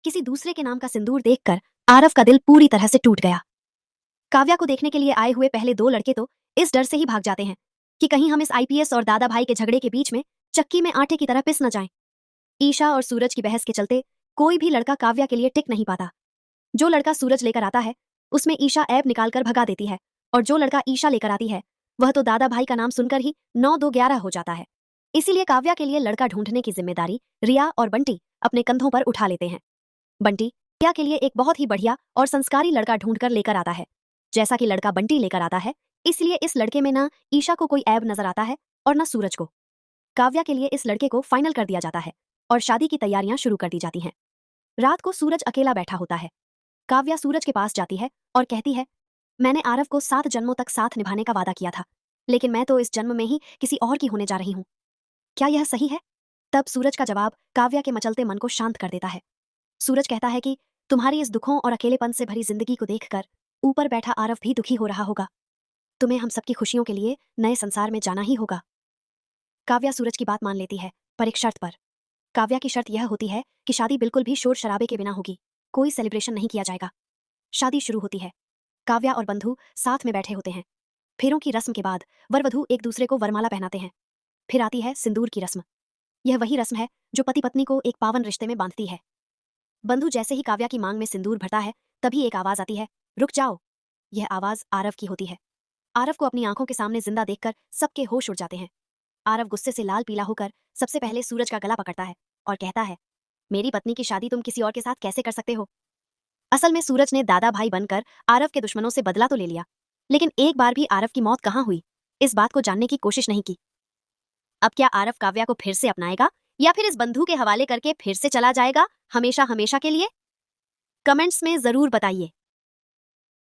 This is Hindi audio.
किसी दूसरे के नाम का सिंदूर देखकर आरव का दिल पूरी तरह से टूट गया। काव्या को देखने के लिए आए हुए पहले दो लड़के तो इस डर से ही भाग जाते हैं कि कहीं हम इस आईपीएस और दादा भाई के झगड़े के बीच में चक्की में आटे की तरह पिस न जाएं। ईशा और सूरज की बहस के चलते कोई भी लड़का काव्या के लिए टिक नहीं पाता। जो लड़का सूरज लेकर आता है उसमें ईशा ऐब निकालकर भगा देती है, और जो लड़का ईशा लेकर आती है वह तो दादा भाई का नाम सुनकर ही 9-2-11 हो जाता है। इसीलिए काव्या के लिए लड़का ढूंढने की जिम्मेदारी रिया और बंटी अपने कंधों पर उठा लेते हैं। बंटी रिया के लिए एक बहुत ही बढ़िया और संस्कारी लड़का ढूंढकर लेकर आता है। जैसा कि लड़का बंटी लेकर आता है, इसलिए इस लड़के में न ईशा को कोई ऐब नजर आता है और न सूरज को। काव्या के लिए इस लड़के को फाइनल कर दिया जाता है और शादी की तैयारियां शुरू कर दी जाती हैं। रात को सूरज अकेला बैठा होता है। काव्या सूरज के पास जाती है और कहती है, मैंने आरव को 7 जन्मों तक साथ निभाने का वादा किया था, लेकिन मैं तो इस जन्म में ही किसी और की होने जा रही हूँ। क्या यह सही है? तब सूरज का जवाब काव्या के मचलते मन को शांत कर देता है। सूरज कहता है कि तुम्हारी इस दुखों और अकेलेपन से भरी जिंदगी को देखकर ऊपर बैठा आरव भी दुखी हो रहा होगा। तुम्हें हम सबकी खुशियों के लिए नए संसार में जाना ही होगा। काव्या सूरज की बात मान लेती है, पर एक शर्त पर। काव्या की शर्त यह होती है कि शादी बिल्कुल भी शोर शराबे के बिना होगी, कोई सेलिब्रेशन नहीं किया जाएगा। शादी शुरू होती है। काव्या और बंधु साथ में बैठे होते हैं। फेरों की रस्म के बाद वर वधू एक दूसरे को वरमाला पहनाते हैं। फिर आती है सिंदूर की रस्म। यह वही रस्म है जो पति पत्नी को एक पावन रिश्ते में बांधती है। बंधु जैसे ही काव्या की मांग में सिंदूर भरता है, तभी एक आवाज आती है, रुक जाओ। यह आवाज आरव की होती है। आरव को अपनी आंखों के सामने जिंदा देखकर सबके होश उड़ जाते हैं। आरव गुस्से से लाल पीला होकर सबसे पहले सूरज का गला पकड़ता है और कहता है, मेरी पत्नी की शादी तुम किसी और के साथ कैसे कर सकते हो? असल में सूरज ने दादा भाई बनकर आरव के दुश्मनों से बदला तो ले लिया, लेकिन एक बार भी आरव की मौत कहाँ हुई, इस बात को जानने की कोशिश नहीं की। अब क्या आरव काव्या को फिर से अपनाएगा या फिर इस बंधु के हवाले करके फिर से चला जाएगा हमेशा हमेशा के लिए? कमेंट्स में जरूर बताइए।